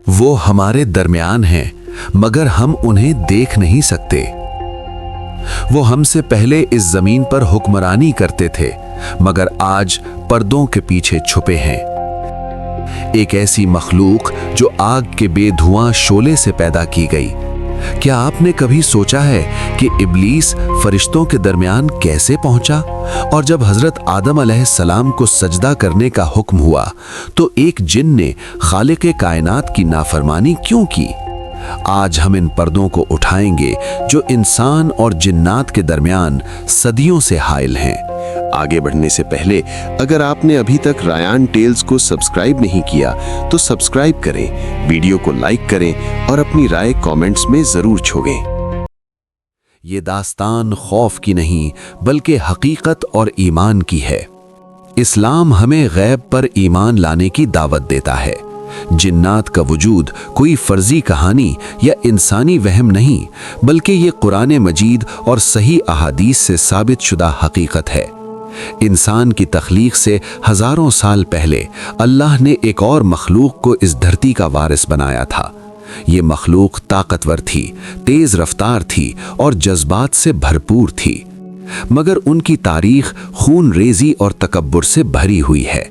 وہ ہمارے درمیان ہیں مگر ہم انہیں دیکھ نہیں سکتے۔ وہ ہم سے پہلے اس زمین پر حکمرانی کرتے تھے مگر آج پردوں کے پیچھے چھپے ہیں۔ ایک ایسی مخلوق جو آگ کے بے دھواں شعلے سے پیدا کی گئی۔ کیا آپ نے کبھی سوچا ہے کہ ابلیس فرشتوں کے درمیان کیسے پہنچا؟ اور جب حضرت آدم علیہ السلام کو سجدہ کرنے کا حکم ہوا تو ایک جن نے خالق کائنات کی نافرمانی کیوں کی؟ آج ہم ان پردوں کو اٹھائیں گے جو انسان اور جنات کے درمیان صدیوں سے حائل ہیں۔ آگے بڑھنے سے پہلے اگر آپ نے ابھی تک رایان ٹیلز کو سبسکرائب نہیں کیا تو سبسکرائب کریں، ویڈیو کو لائک کریں اور اپنی رائے کامنٹس میں ضرور چھوڑیں۔ یہ داستان خوف کی نہیں بلکہ حقیقت اور ایمان کی ہے۔ اسلام ہمیں غیب پر ایمان لانے کی دعوت دیتا ہے۔ جنات کا وجود کوئی فرضی کہانی یا انسانی وہم نہیں بلکہ یہ قرآن مجید اور صحیح احادیث سے ثابت شدہ حقیقت ہے۔ انسان کی تخلیق سے ہزاروں سال پہلے اللہ نے ایک اور مخلوق کو اس دھرتی کا وارث بنایا تھا۔ یہ مخلوق طاقتور تھی، تیز رفتار تھی اور جذبات سے بھرپور تھی، مگر ان کی تاریخ خون ریزی اور تکبر سے بھری ہوئی ہے۔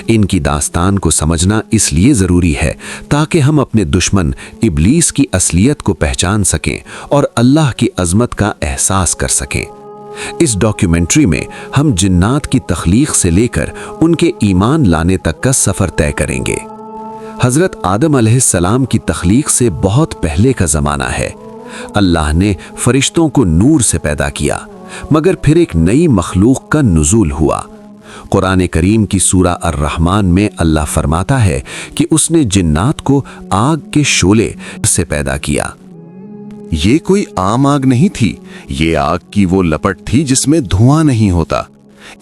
ان کی داستان کو سمجھنا اس لیے ضروری ہے تاکہ ہم اپنے دشمن ابلیس کی اصلیت کو پہچان سکیں اور اللہ کی عظمت کا احساس کر سکیں۔ اس ڈاکیومنٹری میں ہم جنات کی تخلیق سے لے کر ان کے ایمان لانے تک کا سفر طے کریں گے۔ حضرت آدم علیہ السلام کی تخلیق سے بہت پہلے کا زمانہ ہے۔ اللہ نے فرشتوں کو نور سے پیدا کیا، مگر پھر ایک نئی مخلوق کا نزول ہوا۔ قرآن کریم کی سورہ الرحمن میں اللہ فرماتا ہے کہ اس نے جنات کو آگ کے شعلے سے پیدا کیا۔ یہ کوئی عام آگ نہیں تھی، یہ آگ کی وہ لپٹ تھی جس میں دھواں نہیں ہوتا۔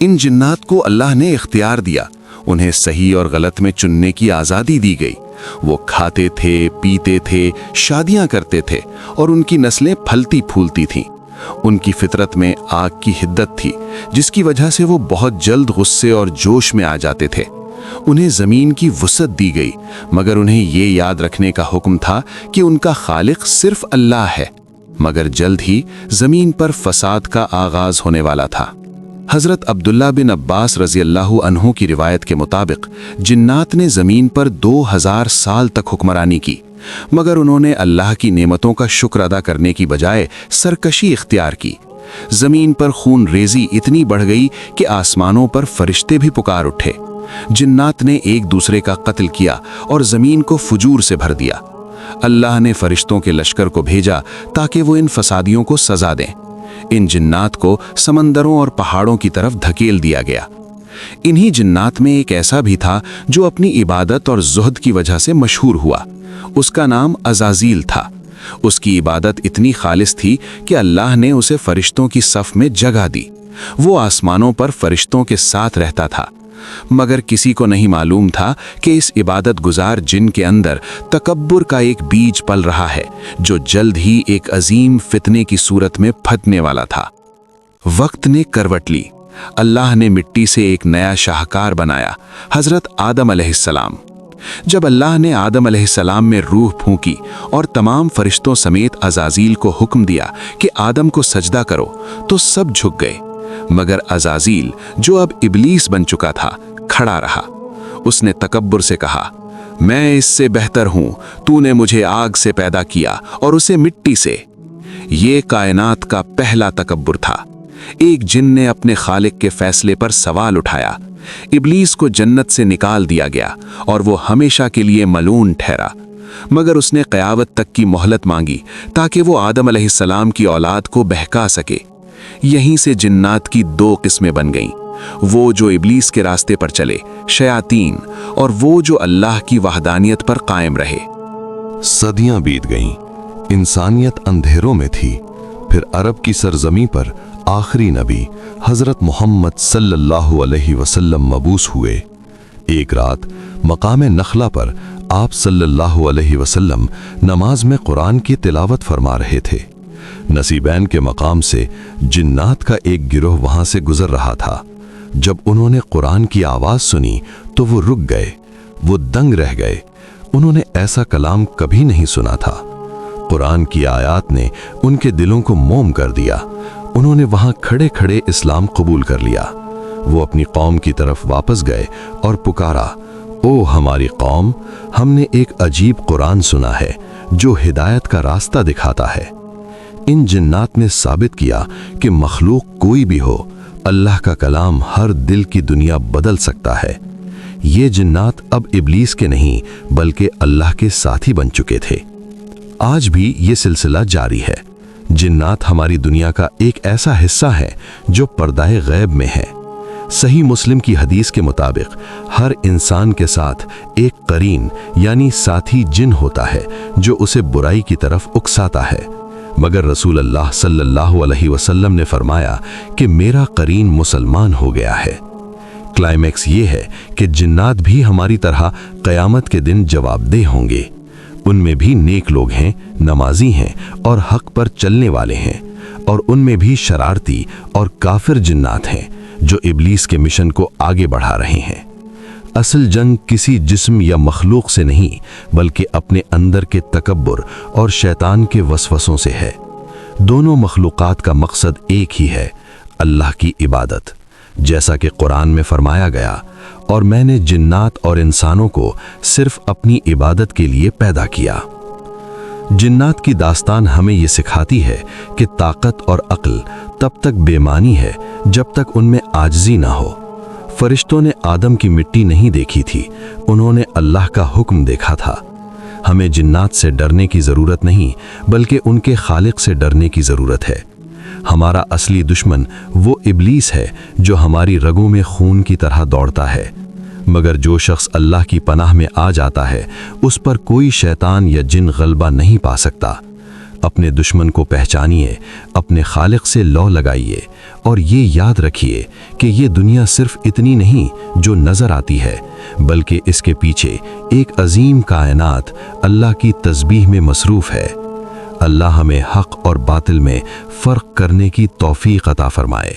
ان جنات کو اللہ نے اختیار دیا، انہیں صحیح اور غلط میں چننے کی آزادی دی گئی۔ وہ کھاتے تھے، پیتے تھے، شادیاں کرتے تھے اور ان کی نسلیں پھلتی پھولتی تھیں۔ ان کی فطرت میں آگ کی حدت تھی جس کی وجہ سے وہ بہت جلد غصے اور جوش میں آ جاتے تھے۔ انہیں زمین کی وسعت دی گئی مگر انہیں یہ یاد رکھنے کا حکم تھا کہ ان کا خالق صرف اللہ ہے۔ مگر جلد ہی زمین پر فساد کا آغاز ہونے والا تھا۔ حضرت عبداللہ بن عباس رضی اللہ عنہ کی روایت کے مطابق جنات نے زمین پر 2000 سال تک حکمرانی کی، مگر انہوں نے اللہ کی نعمتوں کا شکر ادا کرنے کی بجائے سرکشی اختیار کی۔ زمین پر خون ریزی اتنی بڑھ گئی کہ آسمانوں پر فرشتے بھی پکار اٹھے۔ جنات نے ایک دوسرے کا قتل کیا اور زمین کو فجور سے بھر دیا۔ اللہ نے فرشتوں کے لشکر کو بھیجا تاکہ وہ ان فسادیوں کو سزا دیں۔ ان جنات کو سمندروں اور پہاڑوں کی طرف دھکیل دیا گیا۔ انہی جنات میں ایک ایسا بھی تھا جو اپنی عبادت اور زہد کی وجہ سے مشہور ہوا۔ اس کا نام عزازیل تھا۔ اس کی عبادت اتنی خالص تھی کہ اللہ نے اسے فرشتوں کی صف میں جگہ دی۔ وہ آسمانوں پر فرشتوں کے ساتھ رہتا تھا، مگر کسی کو نہیں معلوم تھا کہ اس عبادت گزار جن کے اندر تکبر کا ایک بیج پل رہا ہے جو جلد ہی ایک عظیم فتنے کی صورت میں پھٹنے والا تھا۔ وقت نے کروٹ لی۔ اللہ نے مٹی سے ایک نیا شاہکار بنایا، حضرت آدم علیہ السلام۔ جب اللہ نے آدم علیہ السلام میں روح پھونکی اور تمام فرشتوں سمیت عزازیل کو حکم دیا کہ آدم کو سجدہ کرو تو سب جھک گئے، مگر عزازیل جو اب ابلیس بن چکا تھا کھڑا رہا۔ اس نے تکبر سے کہا، میں اس سے بہتر ہوں، تو نے مجھے آگ سے پیدا کیا اور اسے مٹی سے۔ یہ کائنات کا پہلا تکبر تھا۔ ایک جن نے اپنے خالق کے فیصلے پر سوال اٹھایا۔ ابلیس کو جنت سے نکال دیا گیا اور وہ ہمیشہ کے لیے ملعون ٹھہرا، مگر اس نے قیامت تک کی مہلت مانگی تاکہ وہ آدم علیہ السلام کی اولاد کو بہکا سکے۔ یہیں سے جنات کی 2 قسمیں بن گئیں، وہ جو ابلیس کے راستے پر چلے، شیاطین، اور وہ جو اللہ کی وحدانیت پر قائم رہے۔ صدیاں بیت گئیں، انسانیت اندھیروں میں تھی۔ پھر عرب کی سرزمین پر آخری نبی حضرت محمد صلی اللہ علیہ وسلم مبعوث ہوئے۔ ایک رات مقام نخلا پر آپ صلی اللہ علیہ وسلم نماز میں قرآن کی تلاوت فرما رہے تھے۔ نصیبین کے مقام سے جنات کا ایک گروہ وہاں سے گزر رہا تھا۔ جب انہوں نے قرآن کی آواز سنی تو وہ رک گئے، وہ دنگ رہ گئے۔ انہوں نے ایسا کلام کبھی نہیں سنا تھا۔ قرآن کی آیات نے ان کے دلوں کو موم کر دیا۔ انہوں نے وہاں کھڑے کھڑے اسلام قبول کر لیا۔ وہ اپنی قوم کی طرف واپس گئے اور پکارا، او ہماری قوم، ہم نے ایک عجیب قرآن سنا ہے جو ہدایت کا راستہ دکھاتا ہے۔ ان جنات نے ثابت کیا کہ مخلوق کوئی بھی ہو، اللہ کا کلام ہر دل کی دنیا بدل سکتا ہے۔ یہ جنات اب ابلیس کے نہیں بلکہ اللہ کے ساتھی بن چکے تھے۔ آج بھی یہ سلسلہ جاری ہے۔ جنات ہماری دنیا کا ایک ایسا حصہ ہے جو پردہ غیب میں ہے۔ صحیح مسلم کی حدیث کے مطابق ہر انسان کے ساتھ ایک قرین یعنی ساتھی جن ہوتا ہے جو اسے برائی کی طرف اکساتا ہے، مگر رسول اللہ صلی اللہ علیہ وسلم نے فرمایا کہ میرا قرین مسلمان ہو گیا ہے۔ کلائمیکس یہ ہے کہ جنات بھی ہماری طرح قیامت کے دن جواب دہ ہوں گے۔ ان میں بھی نیک لوگ ہیں، نمازی ہیں اور حق پر چلنے والے ہیں، اور ان میں بھی شرارتی اور کافر جنات ہیں جو ابلیس کے مشن کو آگے بڑھا رہے ہیں۔ اصل جنگ کسی جسم یا مخلوق سے نہیں بلکہ اپنے اندر کے تکبر اور شیطان کے وسوسوں سے ہے۔ دونوں مخلوقات کا مقصد ایک ہی ہے، اللہ کی عبادت، جیسا کہ قرآن میں فرمایا گیا، اور میں نے جنات اور انسانوں کو صرف اپنی عبادت کے لیے پیدا کیا۔ جنات کی داستان ہمیں یہ سکھاتی ہے کہ طاقت اور عقل تب تک بے معنی ہے جب تک ان میں عاجزی نہ ہو۔ فرشتوں نے آدم کی مٹی نہیں دیکھی تھی، انہوں نے اللہ کا حکم دیکھا تھا۔ ہمیں جنات سے ڈرنے کی ضرورت نہیں بلکہ ان کے خالق سے ڈرنے کی ضرورت ہے۔ ہمارا اصلی دشمن وہ ابلیس ہے جو ہماری رگوں میں خون کی طرح دوڑتا ہے، مگر جو شخص اللہ کی پناہ میں آ جاتا ہے اس پر کوئی شیطان یا جن غلبہ نہیں پا سکتا۔ اپنے دشمن کو پہچانیے، اپنے خالق سے لو لگائیے، اور یہ یاد رکھیے کہ یہ دنیا صرف اتنی نہیں جو نظر آتی ہے، بلکہ اس کے پیچھے ایک عظیم کائنات اللہ کی تسبیح میں مصروف ہے۔ اللہ ہمیں حق اور باطل میں فرق کرنے کی توفیق عطا فرمائے۔